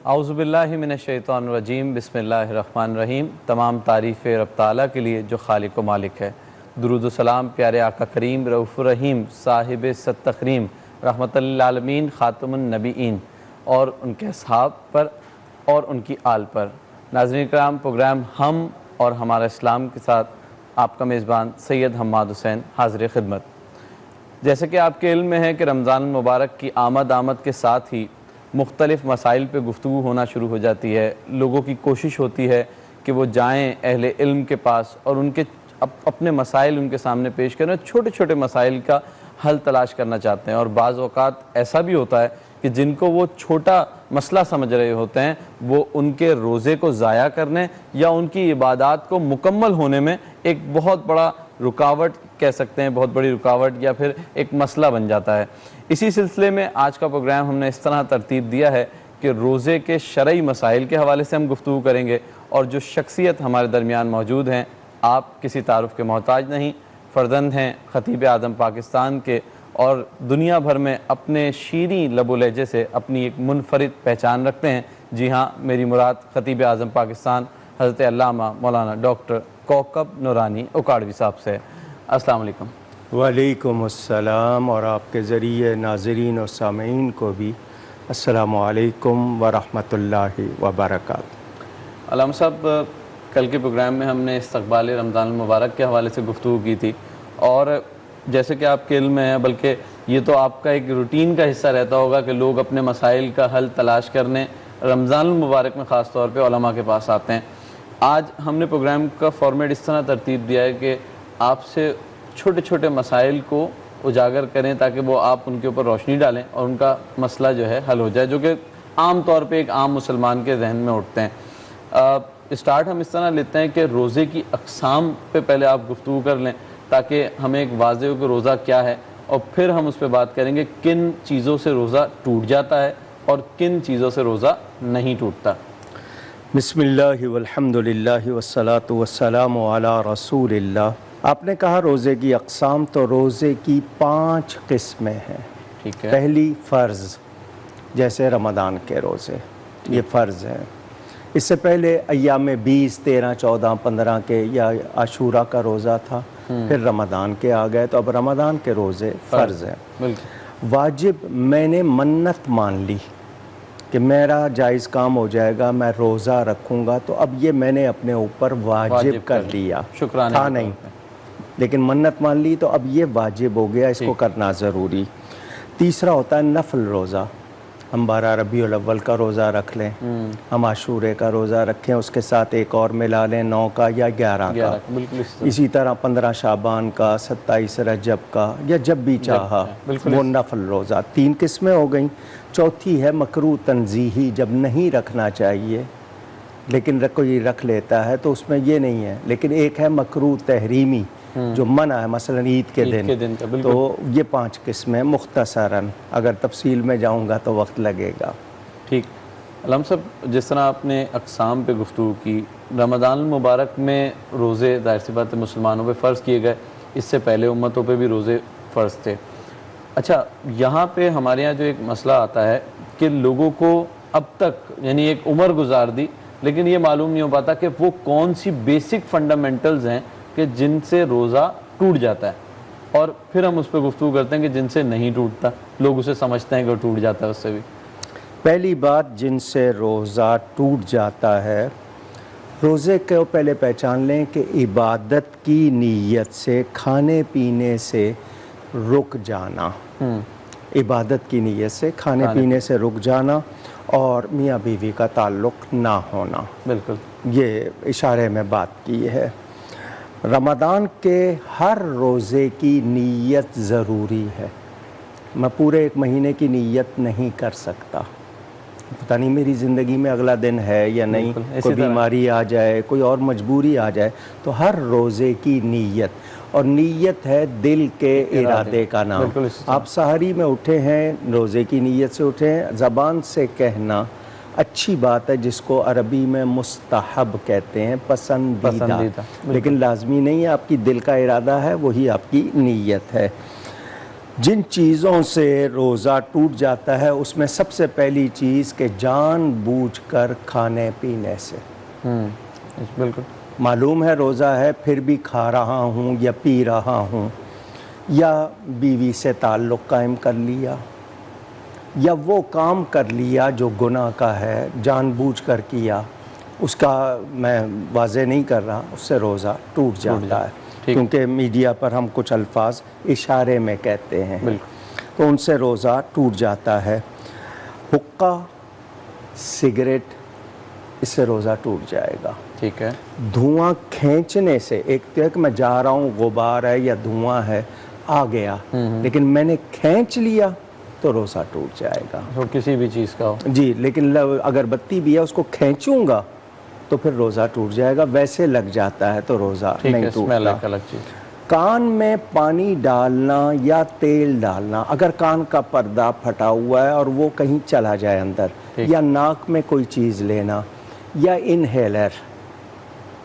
اعوذ باللہ من الشیطان الرجیم بسم اللہ الرحمن الرحیم۔ تمام تعریف رب تعالیٰ کے لیے جو خالق و مالک ہے۔ درود و سلام پیارے آقا کریم رؤوف الرحیم صاحب ست تقریم رحمت للعالمین خاتم النبیین اور ان کے اصحاب پر اور ان کی آل پر۔ ناظرین کرام، پروگرام ہم اور ہمارا اسلام کے ساتھ آپ کا میزبان سید حماد حسین حاضر خدمت۔ جیسے کہ آپ کے علم میں ہے کہ رمضان المبارک کی آمد کے ساتھ ہی مختلف مسائل پہ گفتگو ہونا شروع ہو جاتی ہے۔ لوگوں کی کوشش ہوتی ہے کہ وہ جائیں اہل علم کے پاس اور ان کے اپنے مسائل ان کے سامنے پیش کریں، چھوٹے چھوٹے مسائل کا حل تلاش کرنا چاہتے ہیں۔ اور بعض اوقات ایسا بھی ہوتا ہے کہ جن کو وہ چھوٹا مسئلہ سمجھ رہے ہوتے ہیں، وہ ان کے روزے کو ضائع کرنے یا ان کی عبادات کو مکمل ہونے میں ایک بہت بڑا رکاوٹ کہہ سکتے ہیں، بہت بڑی رکاوٹ یا پھر ایک مسئلہ بن جاتا ہے۔ اسی سلسلے میں آج کا پروگرام ہم نے اس طرح ترتیب دیا ہے کہ روزے کے شرعی مسائل کے حوالے سے ہم گفتگو کریں گے، اور جو شخصیت ہمارے درمیان موجود ہیں، آپ کسی تعارف کے محتاج نہیں، فرزند ہیں خطیب اعظم پاکستان کے، اور دنیا بھر میں اپنے شیریں لب و لہجے سے اپنی ایک منفرد پہچان رکھتے ہیں۔ جی ہاں، میری مراد خطیب اعظم پاکستان حضرت علامہ مولانا ڈاکٹر کوکب نورانی اکاڑوی صاحب سے۔ السلام علیکم۔ وعلیکم السلام، اور آپ کے ذریعے ناظرین و سامعین کو بھی السلام علیکم ورحمۃ اللہ وبرکاتہ۔ علامہ صاحب، کل کے پروگرام میں ہم نے استقبال رمضان المبارک کے حوالے سے گفتگو کی تھی، اور جیسے کہ آپ کے علم میں ہے، بلکہ یہ تو آپ کا ایک روٹین کا حصہ رہتا ہوگا کہ لوگ اپنے مسائل کا حل تلاش کرنے رمضان المبارک میں خاص طور پہ علماء کے پاس آتے ہیں۔ آج ہم نے پروگرام کا فارمیٹ اس طرح ترتیب دیا ہے کہ آپ سے چھوٹے چھوٹے مسائل کو اجاگر کریں تاکہ وہ آپ ان کے اوپر روشنی ڈالیں اور ان کا مسئلہ جو ہے حل ہو جائے، جو کہ عام طور پہ ایک عام مسلمان کے ذہن میں اٹھتے ہیں۔ اسٹارٹ ہم اس طرح لیتے ہیں کہ روزے کی اقسام پہ پہلے آپ گفتگو کر لیں تاکہ ہمیں ایک واضح ہو کہ روزہ کیا ہے، اور پھر ہم اس پہ بات کریں گے کن چیزوں سے روزہ ٹوٹ جاتا ہے اور کن چیزوں سے روزہ نہیں ٹوٹتا۔ بسم اللہ والحمد للہ والصلاة والسلام علی رسول اللہ۔ آپ نے کہا روزے کی اقسام، تو روزے کی 5 قسمیں ہیں۔ ٹھیک ہے۔ پہلی فرض، جیسے رمضان کے روزے، یہ فرض ہیں۔ اس سے پہلے ایام 20، 13، 14، 15 کے یا عاشورہ کا روزہ تھا، پھر رمضان کے آ گئے، تو اب رمضان کے روزے فرض ہیں۔ واجب، میں نے منت مان لی کہ میرا جائز کام ہو جائے گا، میں روزہ رکھوں گا، تو اب یہ میں نے اپنے اوپر واجب کر لیا، تھا نہیں لیکن منت مان لی، تو اب یہ واجب ہو گیا، اس کو کرنا ضروری۔ تیسرا ہوتا ہے نفل روزہ، ہم 12 ربیع الاول کا روزہ رکھ لیں، ہم عاشورے کا روزہ رکھیں، اس کے ساتھ ایک اور ملا لیں 9 کا یا 11 کا، اسی طرح 15 شعبان کا، 27 رجب کا، یا جب بھی چاہا، وہ نفل روزہ۔ 3 قسمیں ہو گئیں۔ چوتھی ہے مکروہ تنزیہی، جب نہیں رکھنا چاہیے لیکن کوئی رکھ لیتا ہے تو اس میں یہ نہیں ہے، لیکن ایک ہے مکروہ تحریمی جو منع ہے، مثلا عید کے دن، تو یہ 5 قسمیں مختصراً، اگر تفصیل میں جاؤں گا تو وقت لگے گا۔ ٹھیک۔ علامہ صاحب، جس طرح آپ نے اقسام پہ گفتگو کی، رمضان المبارک میں روزے ظاہر سی بات ہے مسلمانوں پہ فرض کیے گئے، اس سے پہلے امتوں پہ بھی روزے فرض تھے۔ اچھا، یہاں پہ ہمارے یہاں جو ایک مسئلہ آتا ہے کہ لوگوں کو اب تک یعنی ایک عمر گزار دی لیکن یہ معلوم نہیں ہو پاتا کہ وہ کون سی بیسک فنڈامنٹلز ہیں کہ جن سے روزہ ٹوٹ جاتا ہے، اور پھر ہم اس پہ گفتگو کرتے ہیں کہ جن سے نہیں ٹوٹتا، لوگ اسے سمجھتے ہیں کہ وہ ٹوٹ جاتا ہے اس سے بھی۔ پہلی بات، جن سے روزہ ٹوٹ جاتا ہے، روزے کو پہلے پہچان لیں کہ عبادت کی نیت سے کھانے پینے سے رک جانا، عبادت کی نیت سے کھانے پینے سے رک جانا اور میاں بیوی کا تعلق نہ ہونا، بالکل یہ اشارے میں بات کی ہے۔ رمضان کے ہر روزے کی نیت ضروری ہے۔ میں پورے 1 مہینے کی نیت نہیں کر سکتا، پتہ نہیں میری زندگی میں اگلا دن ہے یا نہیں، کوئی بیماری آ جائے، کوئی اور مجبوری آ جائے، تو ہر روزے کی نیت، اور نیت ہے دل کے ارادے کا نام۔ آپ سحری میں اٹھے ہیں، روزے کی نیت سے اٹھے ہیں، زبان سے کہنا اچھی بات ہے، جس کو عربی میں مستحب کہتے ہیں، پسندیدہ، لیکن لازمی نہیں ہے، آپ کی دل کا ارادہ ہے، وہی آپ کی نیت ہے۔ جن چیزوں سے روزہ ٹوٹ جاتا ہے اس میں سب سے پہلی چیز کہ جان بوجھ کر کھانے پینے سے. بالکل. معلوم ہے روزہ ہے پھر بھی کھا رہا ہوں یا پی رہا ہوں، یا بیوی سے تعلق قائم کر لیا، یا وہ کام کر لیا جو گناہ کا ہے جان بوجھ کر کیا، اس کا میں واضح نہیں کر رہا، اس سے روزہ ٹوٹ جاتا ہے. کیونکہ میڈیا پر ہم کچھ الفاظ اشارے میں کہتے ہیں تو ان سے روزہ ٹوٹ جاتا ہے. حقہ، سگریٹ، اس سے روزہ ٹوٹ جائے گا. ٹھیک ہے. دھواں کھینچنے سے، ایک تو ہے کہ میں جا رہا ہوں غبار ہے یا دھواں ہے آ گیا لیکن میں نے کھینچ لیا تو روزہ ٹوٹ جائے گا. تو کسی بھی چیز کا ہو جی، لیکن اگر بتی بھی ہے اس کو کھینچوں گا تو پھر روزہ ٹوٹ جائے گا. ویسے لگ جاتا ہے تو روزہ نہیں ٹوٹتا. کان میں پانی ڈالنا یا تیل ڈالنا، اگر کان کا پردہ پھٹا ہوا ہے اور وہ کہیں چلا جائے اندر، یا ناک میں کوئی چیز لینا، یا انہیلر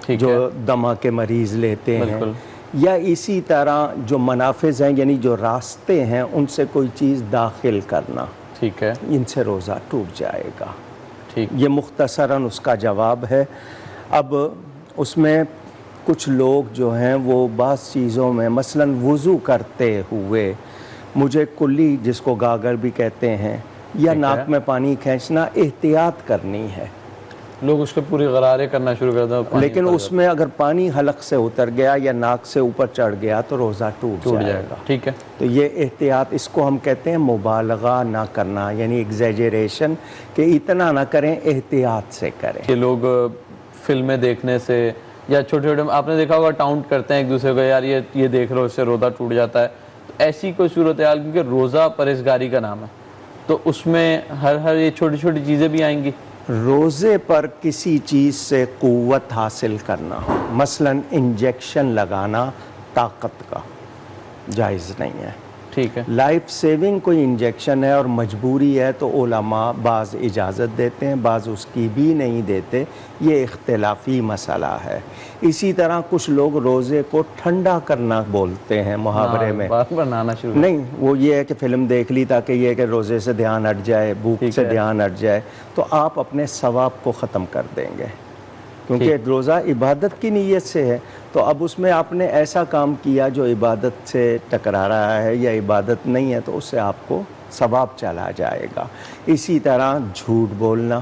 جو دمہ کے مریض لیتے ہیں، یا اسی طرح جو منافذ ہیں یعنی جو راستے ہیں ان سے کوئی چیز داخل کرنا، ٹھیک ہے، ان سے روزہ ٹوٹ جائے گا. یہ مختصراً اس کا جواب ہے. اب اس میں کچھ لوگ جو ہیں وہ بعض چیزوں میں مثلاً وضو کرتے ہوئے مجھے کلی، جس کو گاگر بھی کہتے ہیں، یا ناک میں پانی کھینچنا احتیاط کرنی ہے. لوگ اس کے پوری غرارے کرنا شروع کر دیں، لیکن اس میں اگر پانی حلق سے اتر گیا یا ناک سے اوپر چڑھ گیا تو روزہ ٹوٹ جائے گا. ٹھیک ہے. تو یہ احتیاط، اس کو ہم کہتے ہیں مبالغہ نہ کرنا، یعنی ایگزیجریشن، کہ اتنا نہ کریں، احتیاط سے کریں. کہ لوگ فلمیں دیکھنے سے یا چھوٹے چھوٹے، آپ نے دیکھا ہوگا ٹاؤنٹ کرتے ہیں ایک دوسرے کو، یار یہ دیکھ لو اس سے روزہ ٹوٹ جاتا ہے. تو ایسی کوئی صورتحال، کیونکہ روزہ پرہیزگاری کا نام ہے تو اس میں ہر یہ چھوٹی چھوٹی چیزیں بھی آئیں گی. روزے پر کسی چیز سے قوت حاصل کرنا، مثلاً انجیکشن لگانا طاقت کا، جائز نہیں ہے. ٹھیک ہے. لائف سیونگ کوئی انجیکشن ہے اور مجبوری ہے تو علماء بعض اجازت دیتے ہیں، بعض اس کی بھی نہیں دیتے. یہ اختلافی مسئلہ ہے. اسی طرح کچھ لوگ روزے کو ٹھنڈا کرنا بولتے ہیں محاورے میں. نہیں، وہ یہ ہے کہ فلم دیکھ لی تاکہ یہ کہ روزے سے دھیان ہٹ جائے، بھوک سے دھیان ہٹ جائے، تو آپ اپنے ثواب کو ختم کر دیں گے. کیونکہ روزہ عبادت کی نیت سے ہے، تو اب اس میں آپ نے ایسا کام کیا جو عبادت سے ٹکرا رہا ہے یا عبادت نہیں ہے، تو اس سے آپ کو ثواب چلا جائے گا. اسی طرح جھوٹ بولنا،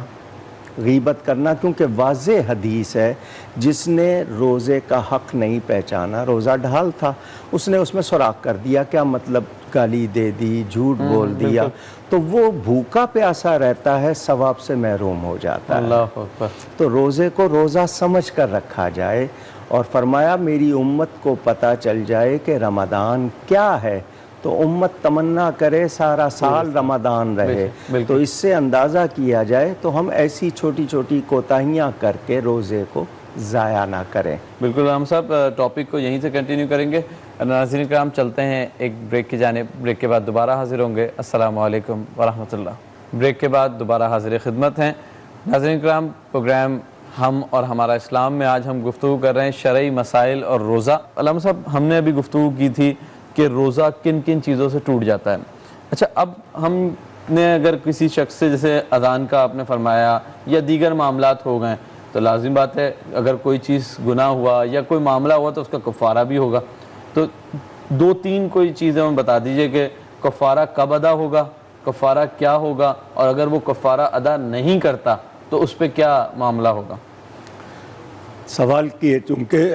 غیبت کرنا، کیونکہ واضح حدیث ہے جس نے روزے کا حق نہیں پہچانا، روزہ ڈھال تھا، اس نے اس میں سوراخ کر دیا، کیا مطلب گالی دے دی، جھوٹ بول دیا، تو وہ بھوکا پیاسا رہتا ہے، ثواب سے محروم ہو جاتا ہے. اللہ اکبر. تو روزے کو روزہ سمجھ کر رکھا جائے، اور فرمایا میری امت کو پتہ چل جائے کہ رمضان کیا ہے تو امت تمنا کرے سارا سال رمضان رہے. تو اس سے اندازہ کیا جائے تو ہم ایسی چھوٹی چھوٹی کوتاہیاں کر کے روزے کو ضائع نہ کریں. بالکل. ہم صاحب ٹاپک کو یہیں سے کنٹینیو کریں گے. ناظرین کرام، چلتے ہیں ایک بریک کی جانب. بریک کے بعد دوبارہ حاضر ہوں گے. السلام علیکم ورحمۃ اللہ. بریک کے بعد دوبارہ حاضر خدمت ہیں. ناظرین کرام، پروگرام ہم اور ہمارا اسلام میں آج ہم گفتگو کر رہے ہیں شرعی مسائل اور روزہ. علامہ صاحب، ہم نے ابھی گفتگو کی تھی کہ روزہ کن کن چیزوں سے ٹوٹ جاتا ہے. اچھا، اب ہم نے اگر کسی شخص سے، جیسے اذان کا آپ نے فرمایا یا دیگر معاملات ہو گئے، تو لازم بات ہے اگر کوئی چیز گناہ ہوا یا کوئی معاملہ ہوا تو اس کا کفارہ بھی ہوگا. تو دو تین کوئی چیزیں ہمیں بتا دیجئے کہ کفارہ کب ادا ہوگا، کفارہ کیا ہوگا، اور اگر وہ کفارہ ادا نہیں کرتا تو اس پہ کیا معاملہ ہوگا. سوال کیے چونکہ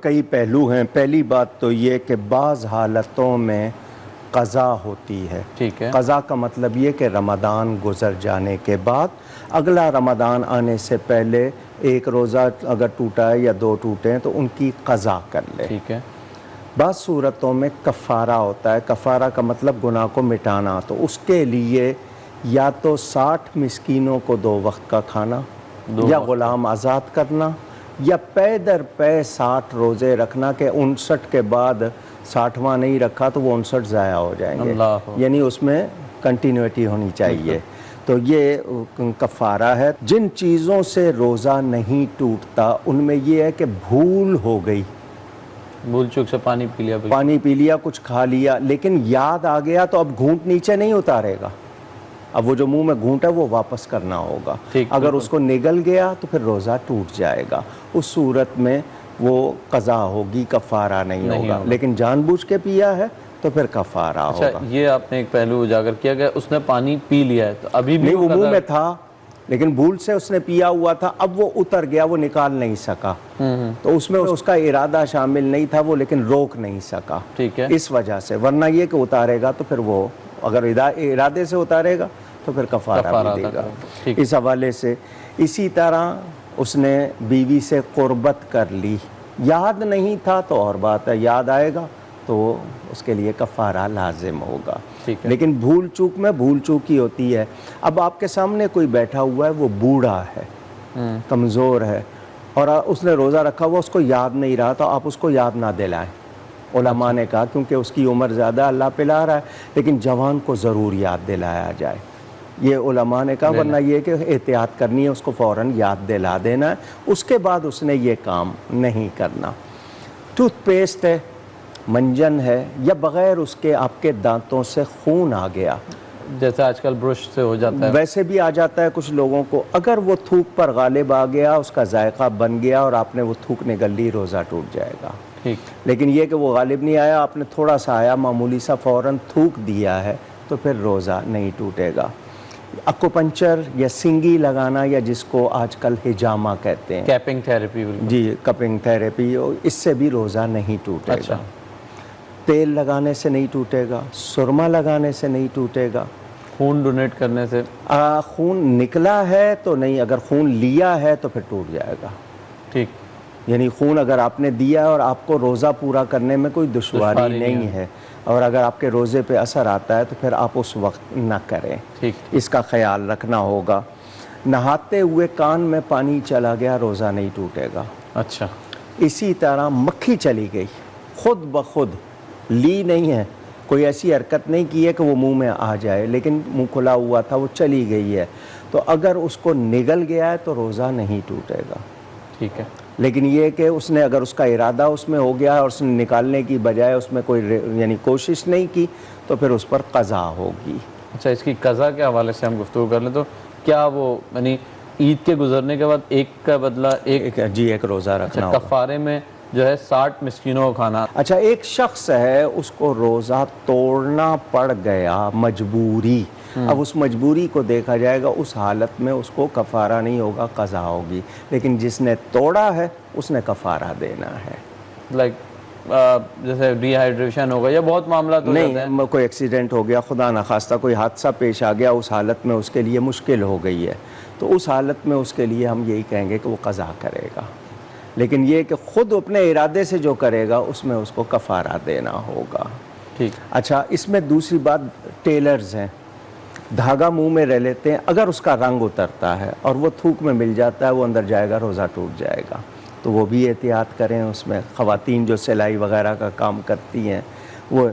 کئی پہلو ہیں. پہلی بات تو یہ کہ بعض حالتوں میں قضا ہوتی ہے. ٹھیک ہے. قضا کا مطلب یہ کہ رمضان گزر جانے کے بعد اگلا رمضان آنے سے پہلے ایک روزہ اگر ٹوٹا ہے یا دو ٹوٹے ہیں تو ان کی قضا کر لے. ٹھیک ہے. بعض صورتوں میں کفارہ ہوتا ہے. کفارہ کا مطلب گناہ کو مٹانا. تو اس کے لیے یا تو 60 مسکینوں کو 2 وقت کا کھانا، یا غلام آزاد کرنا، یا پے در پے 60 روزے رکھنا کہ 59 کے بعد 60واں نہیں رکھا تو وہ 59 ضائع ہو جائیں گے. یعنی اس میں کنٹینیوٹی ہونی چاہیے. تو یہ کفارہ ہے. جن چیزوں سے روزہ نہیں ٹوٹتا ان میں یہ ہے کہ بھول ہو گئی، بھول چوک سے پانی پی لیا، پانی پی لیا، کچھ کھا لیا، لیکن یاد آ گیا تو اب گھونٹ نیچے نہیں اتارے گا، اب وہ جو منہ میں گھونٹ ہے وہ واپس کرنا ہوگا. اگر اس کو نگل گیا تو پھر روزہ ٹوٹ جائے گا. اس صورت میں وہ قضا ہوگی، کفارہ نہیں ہوگا. لیکن جان بوجھ کے پیا ہے تو پھر کفارہ ہوگا. اچھا، یہ آپ نے ایک پہلو اجاگر کیا کہ اس نے پانی پی لیا ہے تو ابھی بھی نہیں، وہ منہ میں تھا لیکن بھول سے اس نے پیا ہوا تھا، اب وہ اتر گیا، وہ نکال نہیں سکا، تو اس میں اس کا ارادہ شامل نہیں تھا وہ، لیکن روک نہیں سکا. ٹھیک ہے، اس وجہ سے. ورنہ یہ کہ اتارے گا تو پھر وہ اگر ارادے سے اتارے گا تو پھر کفارہ بھی دے گا. اس حوالے سے اسی طرح اس نے بیوی سے قربت کر لی، یاد نہیں تھا تو اور بات ہے، یاد آئے گا تو اس کے لیے کفارہ لازم ہوگا. لیکن بھول چوک میں بھول چوک ہی ہوتی ہے. اب آپ کے سامنے کوئی بیٹھا ہوا ہے، وہ بوڑھا ہے، کمزور ہے، اور اس نے روزہ رکھا ہوا، اس کو یاد نہیں رہا، تو آپ اس کو یاد نہ دلائیں. علماء نے کہا کیونکہ اس کی عمر زیادہ، اللہ پلا رہا ہے، لیکن جوان کو ضرور یاد دلایا جائے. یہ علماء نے کہا. ورنہ یہ کہ احتیاط کرنی ہے، اس کو فوراً یاد دلا دینا ہے، اس کے بعد اس نے یہ کام نہیں کرنا. ٹوتھ پیسٹ ہے، منجن ہے، یا بغیر اس کے آپ کے دانتوں سے خون آ گیا، جیسے آج کل برش سے ہو جاتا ہے، ویسے بھی آ جاتا ہے کچھ لوگوں کو، اگر وہ تھوک پر غالب آ گیا، اس کا ذائقہ بن گیا اور آپ نے وہ تھوک نگل لی، روزہ ٹوٹ جائے گا. لیکن یہ کہ وہ غالب نہیں آیا، آپ نے تھوڑا سا آیا، معمولی سا، فوراً تھوک دیا ہے، تو پھر روزہ نہیں ٹوٹے گا. اکوپنچر یا سنگی لگانا، یا جس کو آج کل ہجامہ کہتے ہیں، کیپنگ تھیراپی، جی کپنگ تھیراپی، اس سے بھی روزہ نہیں ٹوٹے گا. تیل لگانے سے نہیں ٹوٹے گا، سرما لگانے سے نہیں ٹوٹے گا. خون ڈونیٹ کرنے سے، خون نکلا ہے تو نہیں، اگر خون لیا ہے تو پھر ٹوٹ جائے گا. ٹھیک، یعنی خون اگر آپ نے دیا اور آپ کو روزہ پورا کرنے میں کوئی دشواری نہیں ہے، اور اگر آپ کے روزے پہ اثر آتا ہے تو پھر آپ اس وقت نہ کریں. اس کا خیال رکھنا ہوگا. نہاتے ہوئے کان میں پانی چلا گیا، روزہ نہیں ٹوٹے گا. اچھا. اسی طرح مکھی چلی گئی، خود بخود لی نہیں ہے، کوئی ایسی حرکت نہیں کی ہے کہ وہ منہ میں آ جائے، لیکن منہ کھلا ہوا تھا، وہ چلی گئی ہے، تو اگر اس کو نگل گیا ہے تو روزہ نہیں ٹوٹے گا. ٹھیک ہے. لیکن یہ کہ اس نے اگر اس کا ارادہ اس میں ہو گیا ہے اور اس نے نکالنے کی بجائے اس میں کوئی یعنی کوشش نہیں کی، تو پھر اس پر قضا ہوگی. اچھا، اس کی قضا کے حوالے سے ہم گفتگو کر لیں تو کیا وہ یعنی عید کے گزرنے کے بعد ایک کا بدلہ ایک روزہ رکھنا ہوگا. کفارے میں جو ہے 60 مسکینوں کو کھانا. اچھا، ایک شخص ہے، اس کو روزہ توڑنا پڑ گیا مجبوری. اب اس مجبوری کو دیکھا جائے گا، اس حالت میں اس کو کفارہ نہیں ہوگا، قضا ہوگی. لیکن جس نے توڑا ہے اس نے کفارہ دینا ہے. جیسے ڈی ہائیڈریشن ہو گیا یا بہت معاملات ہو جاتے ہیں، کوئی ایکسیڈنٹ ہو گیا، خدا نخواستہ کوئی حادثہ پیش آ گیا، اس حالت میں اس کے لیے مشکل ہو گئی ہے، تو اس حالت میں اس کے لیے ہم یہی کہیں گے کہ وہ قضا کرے گا. لیکن یہ کہ خود اپنے ارادے سے جو کرے گا اس میں اس کو کفارہ دینا ہوگا. ٹھیک. اچھا، اس میں دوسری بات، ٹیلرز ہیں، دھاگا منہ میں رہ لیتے ہیں، اگر اس کا رنگ اترتا ہے اور وہ تھوک میں مل جاتا ہے، وہ اندر جائے گا، روزہ ٹوٹ جائے گا. تو وہ بھی احتیاط کریں. اس میں خواتین جو سلائی وغیرہ کا کام کرتی ہیں، وہ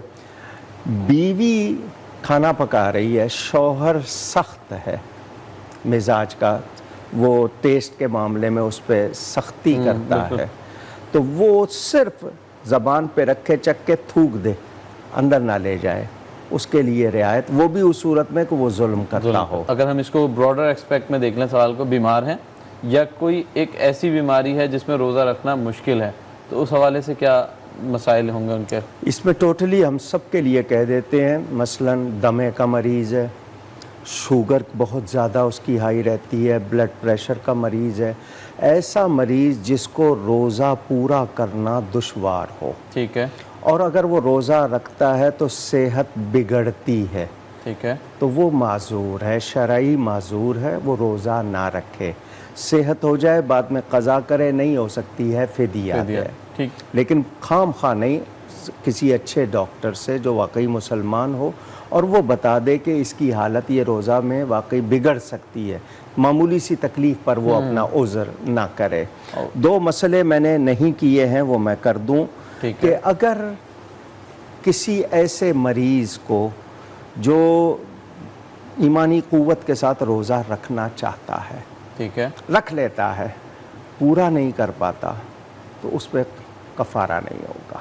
بیوی کھانا پکا رہی ہے، شوہر سخت ہے مزاج کا، وہ ٹیسٹ کے معاملے میں اس پہ سختی کرتا ہے، تو وہ صرف زبان پہ رکھے چک کے تھوک دے، اندر نہ لے جائے، اس کے لیے رعایت، وہ بھی اس صورت میں کہ وہ ظلم کرتا ہو. اگر ہم اس کو براڈر ایکسپیکٹ میں دیکھ لیں سوال کو، بیمار ہیں یا کوئی ایک ایسی بیماری ہے جس میں روزہ رکھنا مشکل ہے، تو اس حوالے سے کیا مسائل ہوں گے ان کے؟ اس میں ٹوٹلی ہم سب کے لیے کہہ دیتے ہیں. مثلاً دمے کا مریض ہے، شوگر بہت زیادہ اس کی ہائی رہتی ہے، بلڈ پریشر کا مریض ہے، ایسا مریض جس کو روزہ پورا کرنا دشوار ہو. ٹھیک ہے. اور اگر وہ روزہ رکھتا ہے تو صحت بگڑتی ہے. ٹھیک ہے. تو وہ معذور ہے، شرعی معذور ہے، وہ روزہ نہ رکھے. صحت ہو جائے بعد میں قضا کرے، نہیں ہو سکتی ہے فدیہ ہے. ٹھیک. لیکن خام خواہ نہیں، کسی اچھے ڈاکٹر سے جو واقعی مسلمان ہو اور وہ بتا دے کہ اس کی حالت یہ روزہ میں واقعی بگڑ سکتی ہے، معمولی سی تکلیف پر وہ اپنا عذر نہ کرے. 2 مسئلے میں نے نہیں کیے ہیں، وہ میں کر دوں کہ اگر کسی ایسے مریض کو جو ایمانی قوت کے ساتھ روزہ رکھنا چاہتا ہے، ٹھیک ہے، رکھ لیتا ہے، پورا نہیں کر پاتا، تو اس پہ کفارہ نہیں ہوگا.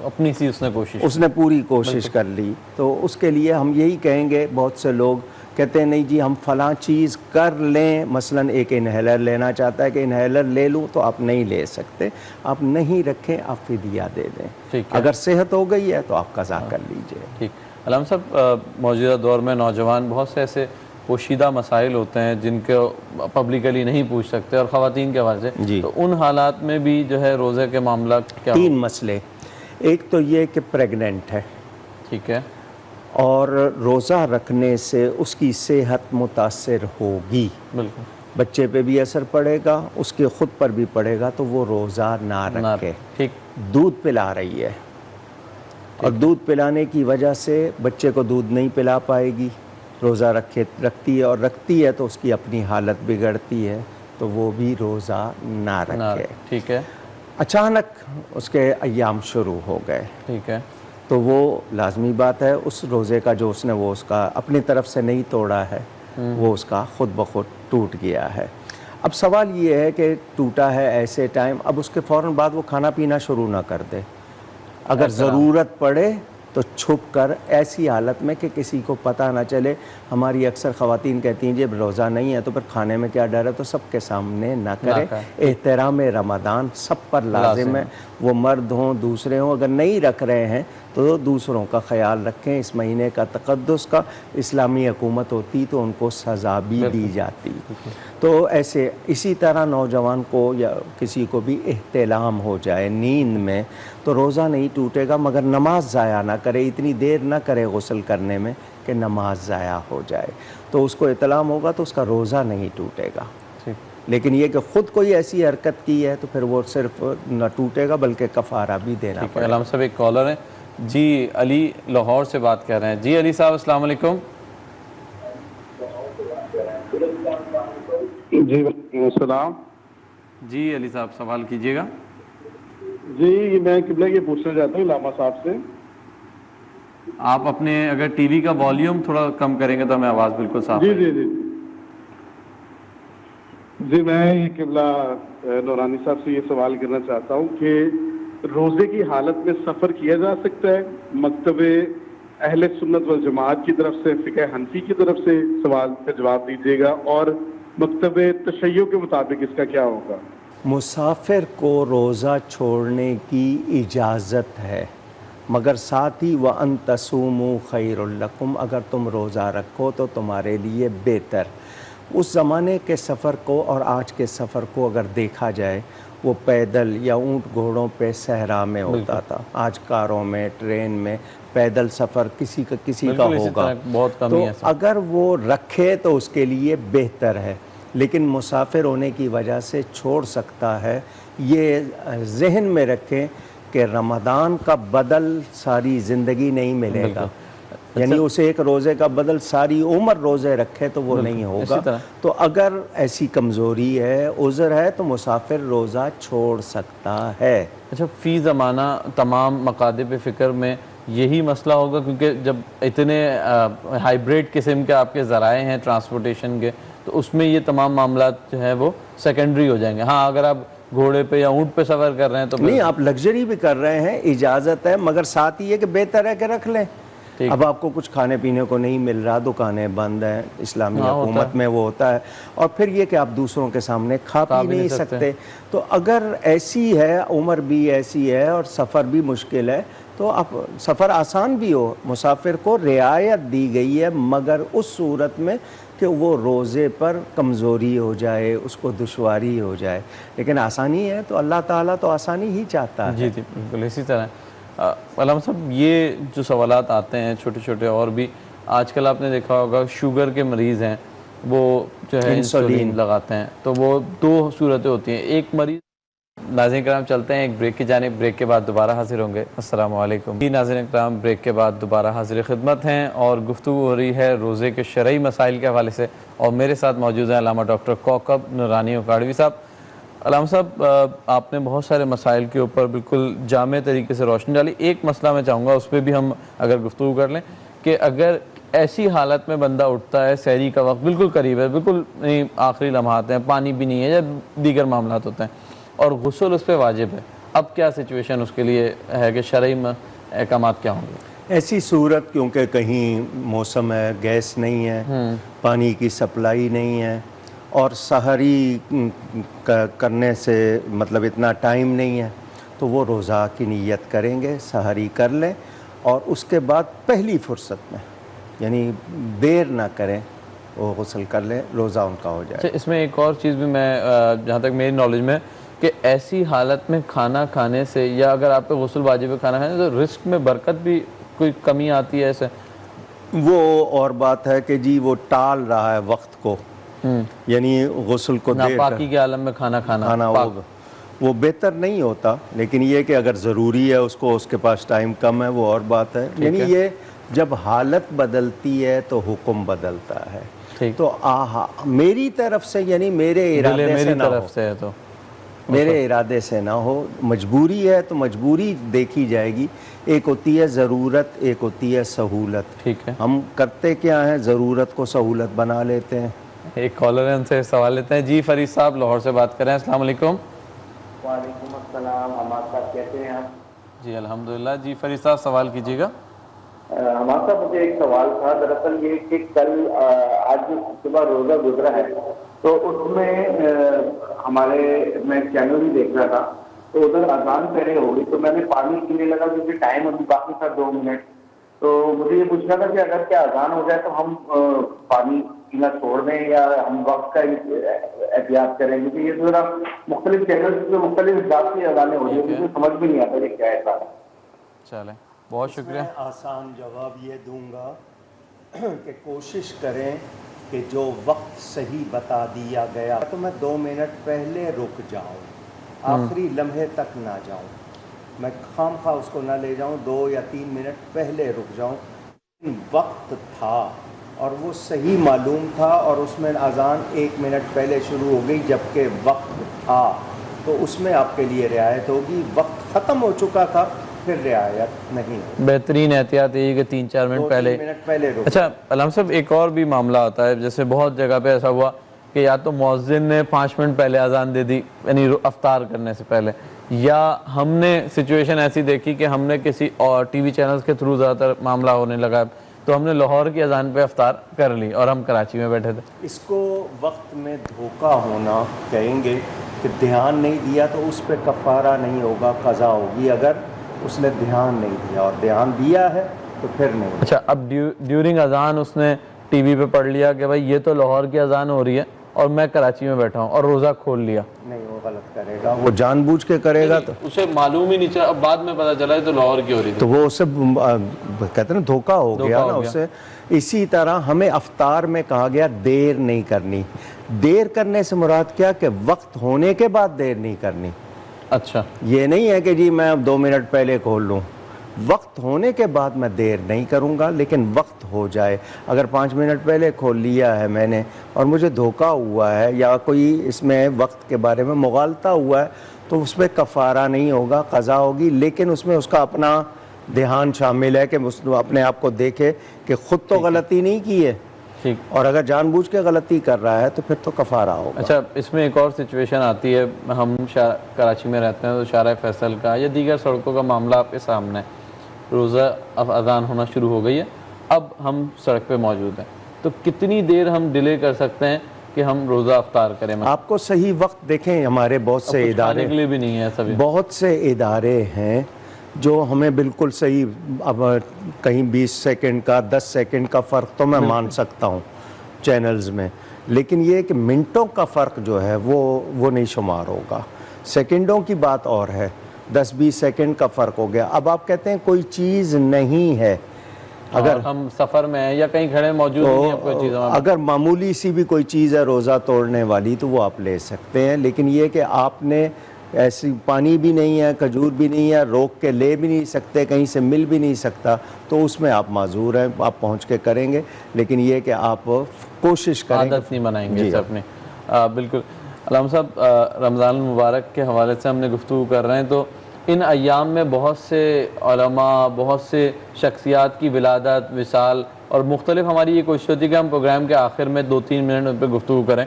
اپنی سی اس نے پوری کوشش کر لی. تو اس کے لیے ہم یہی کہیں گے, بہت سے لوگ کہتے ہیں نہیں جی ہم فلاں چیز کر لیں, مثلا ایک انہیلر لینا چاہتا ہے کہ انہیلر لے لوں, تو آپ نہیں لے سکتے, آپ نہیں رکھیں, آپ فدیہ دے دیں. اگر صحت ہو گئی ہے تو آپ قضا کر لیجئے. ٹھیک. علامہ صاحب, موجودہ دور میں نوجوان بہت سے ایسے پوشیدہ مسائل ہوتے ہیں جن کو پبلکلی نہیں پوچھ سکتے, اور خواتین کے حوالے سے, تو ان حالات میں بھی جو ہے روزے کے معاملہ کیا؟ 3 مسئلے. ایک تو یہ کہ پریگننٹ ہے, ٹھیک ہے, اور روزہ رکھنے سے اس کی صحت متاثر ہوگی, بالکل, بچے پہ بھی اثر پڑے گا, اس کے خود پر بھی پڑے گا, تو وہ روزہ نہ رکھے. ٹھیک. دودھ پلا رہی ہے, اور دودھ پلانے کی وجہ سے بچے کو دودھ نہیں پلا پائے گی, روزہ رکھتی ہے, اور رکھتی ہے تو اس کی اپنی حالت بگڑتی ہے, تو وہ بھی روزہ نہ رکھے. ٹھیک ہے. اچانک اس کے ایام شروع ہو گئے, ٹھیک ہے, تو وہ لازمی بات ہے اس روزے کا جو اس نے وہ اس کا اپنی طرف سے نہیں توڑا ہے, وہ اس کا خود بخود ٹوٹ گیا ہے. اب سوال یہ ہے کہ ٹوٹا ہے ایسے ٹائم, اب اس کے فوراً بعد وہ کھانا پینا شروع نہ کر دے. اگر ضرورت پڑے تو چھپ کر, ایسی حالت میں کہ کسی کو پتہ نہ چلے. ہماری اکثر خواتین کہتی ہیں جب روزہ نہیں ہے تو پھر کھانے میں کیا ڈر ہے, تو سب کے سامنے نہ کرے. احترام رمضان سب پر لازم ہے, وہ مرد ہوں دوسرے ہوں, اگر نہیں رکھ رہے ہیں تو دوسروں کا خیال رکھیں. اس مہینے کا تقدس کا اسلامی حکومت ہوتی تو ان کو سزا بھی دی جاتی. تو ایسے اسی طرح نوجوان کو یا کسی کو بھی احتلام ہو جائے نیند میں, تو روزہ نہیں ٹوٹے گا, مگر نماز ضائع نہ کرے, اتنی دیر نہ کرے غسل کرنے میں کہ نماز ضائع ہو جائے. تو اس کو احتلام ہوگا تو اس کا روزہ نہیں ٹوٹے گا. لیکن یہ کہ خود کوئی ایسی حرکت کی ہے تو پھر وہ صرف نہ ٹوٹے گا بلکہ کفارہ بھی دینا پڑے گا. علامہ صاحب ایک کالر ہیں جی, علی لاہور سے بات کر رہے ہیں. جی علی صاحب السلام علیکم. جی وعلیکم السلام. جی علی صاحب سوال کیجیے گا. جی میں قبلہ یہ پوچھنا چاہتا ہوں علامہ صاحب سے. آپ اپنے اگر ٹی وی کا والیوم تھوڑا کم کریں گے تو ہمیں آواز بالکل صاف جی جی جی جی میں یہ قبلہ نورانی صاحب سے یہ سوال کرنا چاہتا ہوں کہ روزے کی حالت میں سفر کیا جا سکتا ہے؟ مکتب اہل سنت والجماعت کی طرف سے, فقہ حنفی کی طرف سے سوال کا جواب دیجیے گا, اور مکتب تشیع کے مطابق اس کا کیا ہوگا؟ مسافر کو روزہ چھوڑنے کی اجازت ہے, مگر ساتھ ہی وَأَن تَصُومُوا خَيْرٌ لَكُمْ, اگر تم روزہ رکھو تو تمہارے لیے بہتر. اس زمانے کے سفر کو اور آج کے سفر کو اگر دیکھا جائے, وہ پیدل یا اونٹ گھوڑوں پہ صحرا میں ہوتا تھا, آج کاروں میں, ٹرین میں, پیدل سفر کسی کا ہوگا. تو اگر وہ رکھے تو اس کے لیے بہتر ہے, لیکن مسافر ہونے کی وجہ سے چھوڑ سکتا ہے. یہ ذہن میں رکھیں کہ رمضان کا بدل ساری زندگی نہیں ملے گا, یعنی اسے ایک روزے کا بدل ساری عمر روزے رکھے تو وہ نہیں ہوگا. تو اگر ایسی کمزوری ہے, عذر ہے, تو مسافر روزہ چھوڑ سکتا ہے. اچھا, فی زمانہ تمام مقادب فکر میں یہی مسئلہ ہوگا, کیونکہ جب اتنے ہائیبریڈ قسم کے آپ کے ذرائع ہیں ٹرانسپورٹیشن کے, تو اس میں یہ تمام معاملات جو ہیں وہ سیکنڈری ہو جائیں گے. ہاں اگر آپ گھوڑے پہ یا اونٹ پہ سفر کر رہے ہیں تو نہیں, آپ لگژری بھی کر رہے ہیں, اجازت ہے, مگر ساتھ یہ کہ بہتر ہے کہ رکھ لیں. اب آپ کو کچھ کھانے پینے کو نہیں مل رہا, دکانیں بند ہیں, اسلامی حکومت میں وہ ہوتا ہے, اور پھر یہ کہ آپ دوسروں کے سامنے کھا پی نہیں سکتے. تو اگر ایسی ہے, عمر بھی ایسی ہے اور سفر بھی مشکل ہے, تو اب سفر آسان بھی ہو, مسافر کو رعایت دی گئی ہے, مگر اس صورت میں کہ وہ روزے پر کمزوری ہو جائے, اس کو دشواری ہو جائے. لیکن آسانی ہے تو اللہ تعالیٰ تو آسانی ہی چاہتا ہے. جی جی بالکل اسی طرح. علامہ صاحب یہ جو سوالات آتے ہیں چھوٹے چھوٹے, اور بھی آج کل آپ نے دیکھا ہوگا شوگر کے مریض ہیں, وہ جو ہے انسولین لگاتے ہیں, تو وہ 2 صورتیں ہوتی ہیں. ایک مریض, ناظرین کرام چلتے ہیں ایک بریک کی جانب, بریک کے بعد دوبارہ حاضر ہوں گے. السلام علیکم. ناظرین کرام بریک کے بعد دوبارہ حاضر خدمت ہیں, اور گفتگو ہو رہی ہے روزے کے شرعی مسائل کے حوالے سے, اور میرے ساتھ موجود ہیں علامہ ڈاکٹر کوکب نورانی اکاڑوی صاحب. علامہ صاحب آپ نے بہت سارے مسائل کے اوپر بالکل جامع طریقے سے روشنی ڈالی. ایک مسئلہ میں چاہوں گا اس پہ بھی ہم اگر گفتگو کر لیں, کہ اگر ایسی حالت میں بندہ اٹھتا ہے, سحری کا وقت بالکل قریب ہے, بالکل آخری لمحات ہیں, پانی بھی نہیں ہے یا دیگر معاملات ہوتے ہیں, اور غسل اس پہ واجب ہے, اب کیا سچویشن اس کے لیے ہے کہ شرعی احکامات کیا ہوں گے؟ ایسی صورت کیونکہ کہیں موسم ہے، گیس نہیں ہے، پانی کی سپلائی نہیں ہے، اور سحری کرنے سے مطلب اتنا ٹائم نہیں ہے، تو وہ روزہ کی نیت کریں گے، سحری کر لیں، اور اس کے بعد پہلی فرصت میں یعنی دیر نہ کریں، وہ غسل کر لیں، روزہ ان کا ہو جائے۔ اچھا، اس میں ایک اور چیز بھی میں جہاں تک میری نالج میں کہ ایسی حالت میں کھانا کھانے سے، یا اگر آپ پہ غسل واجب ہے کھانا کھانے سے، تو رزق میں برکت بھی کوئی کمی آتی ہے ایسے؟ وہ اور بات ہے کہ جی وہ ٹال رہا ہے وقت کو، یعنی غسل کو دیر ناپاکی کے عالم میں کھانا کھانا وہ بہتر نہیں ہوتا، لیکن یہ کہ اگر ضروری ہے اس کو، اس کے پاس ٹائم کم ہے، وہ اور بات ہے۔ یعنی یہ جب حالت بدلتی ہے تو حکم بدلتا ہے۔ تو میری طرف سے یعنی میرے ارادے سے نہ ہو، مجبوری ہے تو مجبوری دیکھی جائے گی۔ ایک ہوتی ہے ضرورت، ایک ہوتی ہے سہولت۔ ٹھیک ہے، ہم کرتے کیا ہیں، ضرورت کو سہولت بنا لیتے ہیں۔ ایک کالر ہے، ان سے سوال لیتے ہیں۔ جی فرید صاحب لاہور سے بات کر رہے ہیں، السلام علیکم۔ وعلیکم السلام، حماد صاحب کیسے ہیں آپ؟ جی الحمدللہ۔ جی فرید صاحب سوال کیجیے گا۔ حماد صاحب مجھے ایک سوال تھا، دراصل یہ کہ کل آج جو صبح روزہ گزرا ہے تو اس میں ہمارے میں چینل بھی دیکھ رہا تھا، تو ادھر اذان پہلے ہو گئی، تو میں نے پانی پینے لگا کیونکہ ٹائم ابھی باقی تھا 2 منٹ۔ تو مجھے یہ پوچھنا تھا کہ اگر کیا اذان ہو جائے تو ہم پانی پینا چھوڑ دیں یا ہم وقت کا احتیاط کریں، کیونکہ یہ ذرا مختلف چینلز پہ مختلف حساب کی اذانیں ہو رہی ہیں، مجھے سمجھ بھی نہیں آتا یہ کیا ہے۔ چلیں، بہت شکریہ۔ میں آسان جواب یہ دوں گا کہ کوشش کریں کہ جو وقت صحیح بتا دیا گیا تو میں 2 منٹ پہلے رک جاؤں، آخری لمحے تک نہ جاؤں، میں خام خواہ اس کو نہ لے جاؤں، 2 یا 3 منٹ پہلے رک جاؤں۔ وقت تھا اور وہ صحیح معلوم تھا، اور اس میں اذان 1 منٹ پہلے شروع ہو گئی جبکہ وقت تھا، تو اس میں آپ کے لیے رعایت ہوگی۔ وقت ختم ہو چکا تھا پھر رعایت نہیں ہوگی۔ بہترین احتیاط یہ کہ 3-4 منٹ پہلے رک۔ اچھا علامہ صاحب، ایک اور بھی معاملہ ہوتا ہے، جیسے بہت جگہ پہ ایسا ہوا کہ یا تو مؤذن نے 5 منٹ پہلے اذان دے دی، یعنی افطار کرنے سے پہلے، یا ہم نے سچویشن ایسی دیکھی کہ ہم نے کسی اور ٹی وی چینلز کے تھرو زیادہ تر معاملہ ہونے لگا، تو ہم نے لاہور کی اذان پہ افطار کر لی اور ہم کراچی میں بیٹھے تھے۔ اس کو وقت میں دھوکہ ہونا کہیں گے کہ دھیان نہیں دیا تو اس پہ کفارہ نہیں ہوگا، قضا ہوگی اگر اس نے دھیان نہیں دیا، اور دھیان دیا ہے تو پھر نہیں۔ اچھا، اب ڈیورنگ اذان اس نے ٹی وی پہ پڑھ لیا کہ بھائی یہ تو لاہور کی اذان ہو رہی ہے اور میں کراچی میں بیٹھا ہوں، اور روزہ کھول لیا، نہیں، وہ غلط کرے گا، وہ جان بوجھ کے کرے گا، تو اسے معلوم ہی نہیں چلا، اب بعد میں پتا چلا ہے تو لاہور کی ہو رہی تھی، تو وہ اسے کہتے ہیں نا دھوکہ ہو گیا نا اسے۔ اسی طرح ہمیں افطار میں کہا گیا دیر نہیں کرنی۔ دیر کرنے سے مراد کیا کہ وقت ہونے کے بعد دیر نہیں کرنی۔ اچھا، یہ نہیں ہے کہ جی میں اب 2 منٹ پہلے کھول لوں، وقت ہونے کے بعد میں دیر نہیں کروں گا، لیکن وقت ہو جائے۔ اگر 5 منٹ پہلے کھول لیا ہے میں نے اور مجھے دھوکہ ہوا ہے یا کوئی اس میں وقت کے بارے میں مغالطہ ہوا ہے، تو اس پہ کفارہ نہیں ہوگا، قضا ہوگی، لیکن اس میں اس کا اپنا دھیان شامل ہے کہ اس نے اپنے آپ کو دیکھے کہ خود تو غلطی نہیں کی ہے، ٹھیک، اور اگر جان بوجھ کے غلطی کر رہا ہے تو پھر تو کفارہ ہوگا۔ اچھا، اس میں ایک اور سچویشن آتی ہے، ہم کراچی میں رہتے ہیں تو شارع فیصل کا یا دیگر سڑکوں کا معاملہ آپ کے سامنے ہے، روزہ اب اذان ہونا شروع ہو گئی ہے، اب ہم سڑک پہ موجود ہیں، تو کتنی دیر ہم ڈیلے کر سکتے ہیں کہ ہم روزہ افطار کریں؟ آپ کو صحیح وقت دیکھیں، ہمارے بہت سے ادارے کے لیے بھی نہیں ہے، سبھی بہت سے ادارے ہیں جو ہمیں بالکل صحیح، اب کہیں 20 سیکنڈ کا 10 سیکنڈ کا فرق تو میں مان سکتا ہوں چینلز میں، لیکن یہ کہ منٹوں کا فرق جو ہے وہ نہیں شمار ہوگا، سیکنڈوں کی بات اور ہے، 10-20 سیکنڈ کا فرق ہو گیا۔ اب آپ کہتے ہیں کوئی چیز نہیں ہے، اگر ہم سفر میں ہیں یا کہیں کھڑے موجود نہیں ہیں، کوئی چیز اگر معمولی سی بھی کوئی چیز ہے روزہ توڑنے والی تو وہ آپ لے سکتے ہیں، لیکن یہ کہ آپ نے ایسی پانی بھی نہیں ہے، کھجور بھی نہیں ہے، روک کے لے بھی نہیں سکتے، کہیں سے مل بھی نہیں سکتا، تو اس میں آپ معذور ہیں، آپ پہنچ کے کریں گے، لیکن یہ کہ آپ کوشش کریں، عادت نہیں بنائیں گے اپنے۔ بالکل علامہ صاحب، رمضان المبارک کے حوالے سے ہم نے گفتگو کر رہے ہیں، تو ان ایام میں بہت سے علماء، بہت سے شخصیات کی ولادت، وصال، اور مختلف ہماری یہ کوشش ہوتی ہے کہ ہم پروگرام کے آخر میں 2-3 منٹ ان پہ گفتگو کریں۔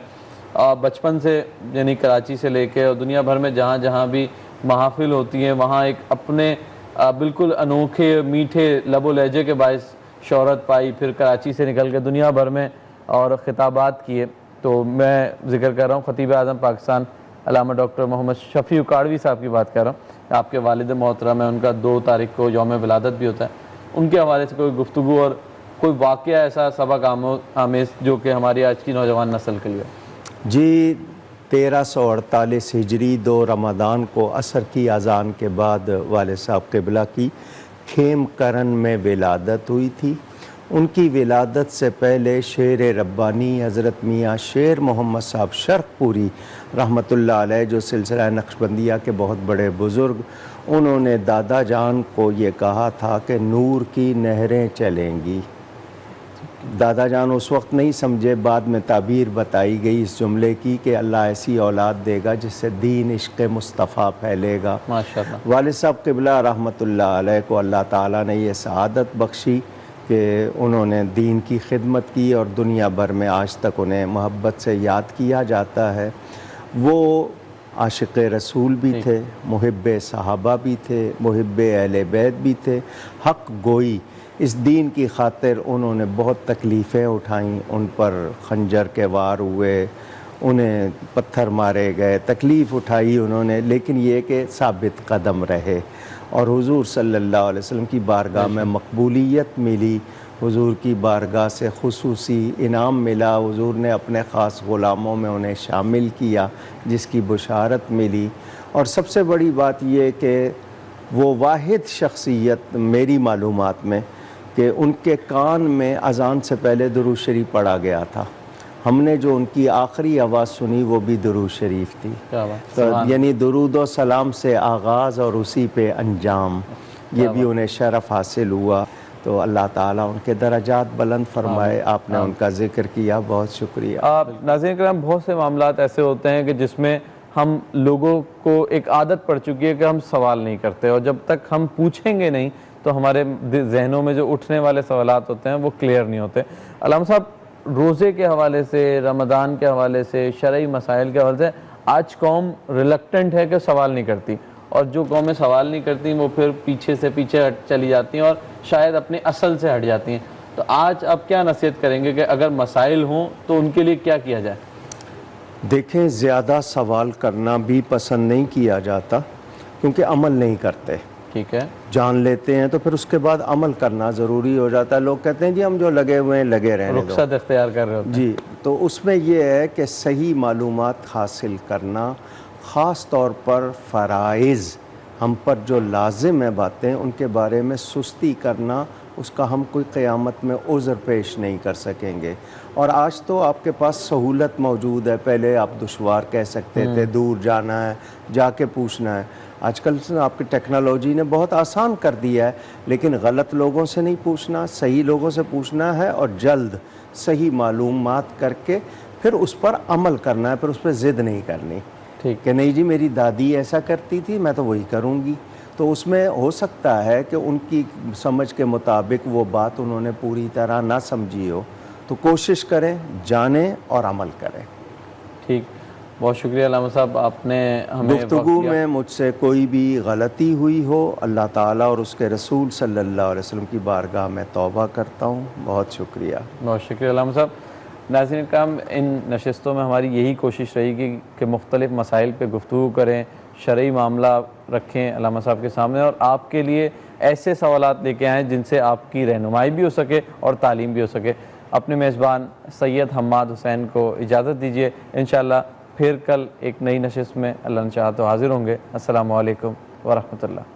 بچپن سے یعنی کراچی سے لے کے اور دنیا بھر میں جہاں جہاں بھی محافل ہوتی ہیں وہاں ایک اپنے بالکل انوکھے میٹھے لب و لہجے کے باعث شہرت پائی، پھر کراچی سے نکل کے دنیا بھر میں اور خطابات کیے. تو میں ذکر کر رہا ہوں خطیب اعظم پاکستان علامہ ڈاکٹر محمد شفیع اکاڑوی صاحب کی بات کر رہا ہوں. آپ کے والد محترم ہیں، ان کا 2 تاریخ کو یوم ولادت بھی ہوتا ہے. ان کے حوالے سے کوئی گفتگو اور کوئی واقعہ ایسا سبق آمیز جو کہ ہماری آج کی نوجوان نسل کے لیے؟ جی 1348 ہجری 2 رمضان کو عصر کی اذان کے بعد والد صاحب قبلہ کی کھیم کرن میں ولادت ہوئی تھی. ان کی ولادت سے پہلے شیر ربانی حضرت میاں شیر محمد صاحب شرق پوری رحمۃ اللہ علیہ، جو سلسلہ نقشبندیہ کے بہت بڑے بزرگ، انہوں نے دادا جان کو یہ کہا تھا کہ نور کی نہریں چلیں گی. دادا جان اس وقت نہیں سمجھے، بعد میں تعبیر بتائی گئی اس جملے کی کہ اللہ ایسی اولاد دے گا جس سے دین عشق مصطفیٰ پھیلے گا. ماشاءاللہ. والد صاحب قبلہ رحمۃ اللہ علیہ کو اللہ تعالیٰ نے یہ سعادت بخشی کہ انہوں نے دین کی خدمت کی اور دنیا بھر میں آج تک انہیں محبت سے یاد کیا جاتا ہے. وہ عاشق رسول بھی تھے، محب صحابہ بھی تھے، محب اہل بیت بھی تھے، حق گوئی. اس دین کی خاطر انہوں نے بہت تکلیفیں اٹھائیں، ان پر خنجر کے وار ہوئے، انہیں پتھر مارے گئے، تکلیف اٹھائی انہوں نے، لیکن یہ کہ ثابت قدم رہے اور حضور صلی اللہ علیہ وسلم کی بارگاہ میں مقبولیت ملی. حضور کی بارگاہ سے خصوصی انعام ملا، حضور نے اپنے خاص غلاموں میں انہیں شامل کیا جس کی بشارت ملی. اور سب سے بڑی بات یہ کہ وہ واحد شخصیت میری معلومات میں کہ ان کے کان میں اذان سے پہلے درود شریف پڑھا گیا تھا. ہم نے جو ان کی آخری آواز سنی وہ بھی درود شریف تھی. تو یعنی درود و سلام سے آغاز اور اسی پہ انجام، یہ بھی انہیں شرف حاصل ہوا. تو اللہ تعالیٰ ان کے درجات بلند فرمائے. آپ نے ان کا ذکر کیا، بہت شکریہ. ناظرین کرام، بہت سے معاملات ایسے ہوتے ہیں کہ جس میں ہم لوگوں کو ایک عادت پڑ چکی ہے کہ ہم سوال نہیں کرتے، اور جب تک ہم پوچھیں گے نہیں تو ہمارے ذہنوں میں جو اٹھنے والے سوالات ہوتے ہیں وہ کلیئر نہیں ہوتے. علامہ صاحب، روزے کے حوالے سے، رمضان کے حوالے سے، شرعی مسائل کے حوالے سے آج قوم ریلکٹنٹ ہے کہ سوال نہیں کرتی، اور جو قومیں سوال نہیں کرتی وہ پھر پیچھے سے پیچھے ہٹ چلی جاتی ہیں اور شاید اپنے اصل سے ہٹ جاتی ہیں. تو آج آپ کیا نصیحت کریں گے کہ اگر مسائل ہوں تو ان کے لیے کیا کیا جائے؟ دیکھیں، زیادہ سوال کرنا بھی پسند نہیں کیا جاتا کیونکہ عمل نہیں کرتے. ٹھیک ہے. جان لیتے ہیں تو پھر اس کے بعد عمل کرنا ضروری ہو جاتا ہے. لوگ کہتے ہیں جی ہم جو لگے ہوئے ہیں لگے رہنے دو، رخصت اختیار کر رہے ہوتے ہیں. جی، تو اس میں یہ ہے کہ صحیح معلومات حاصل کرنا، خاص طور پر فرائض ہم پر جو لازم ہیں باتیں، ان کے بارے میں سستی کرنا، اس کا ہم کوئی قیامت میں عذر پیش نہیں کر سکیں گے. اور آج تو آپ کے پاس سہولت موجود ہے. پہلے آپ دشوار کہہ سکتے تھے، دور جانا ہے، جا کے پوچھنا ہے. آج کل آپ کی ٹیکنالوجی نے بہت آسان کر دیا ہے، لیکن غلط لوگوں سے نہیں پوچھنا، صحیح لوگوں سے پوچھنا ہے اور جلد صحیح معلومات کر کے پھر اس پر عمل کرنا ہے. پھر اس پہ ضد نہیں کرنی کہ نہیں جی میری دادی ایسا کرتی تھی میں تو وہی کروں گی. تو اس میں ہو سکتا ہے کہ ان کی سمجھ کے مطابق وہ بات انہوں نے پوری طرح نہ سمجھی ہو. تو کوشش کریں، جانیں اور عمل کریں. ٹھیک، بہت شکریہ علامہ صاحب، آپ نے ہمیں گفتگو میں مجھ سے کوئی بھی غلطی ہوئی ہو، اللہ تعالیٰ اور اس کے رسول صلی اللہ علیہ وسلم کی بارگاہ میں توبہ کرتا ہوں. بہت شکریہ. بہت شکریہ علامہ صاحب. ناظرین کرام، ان نشستوں میں ہماری یہی کوشش رہی کہ مختلف مسائل پہ گفتگو کریں، شرعی معاملہ رکھیں علامہ صاحب کے سامنے، اور آپ کے لیے ایسے سوالات لے کے آئیں جن سے آپ کی رہنمائی بھی ہو سکے اور تعلیم بھی ہو سکے. اپنے میزبان سید حماد حسین کو اجازت دیجیے. انشاءاللہ پھر کل ایک نئی نشست میں اللہ نے چاہا تو حاضر ہوں گے. السلام علیکم ورحمۃ اللہ.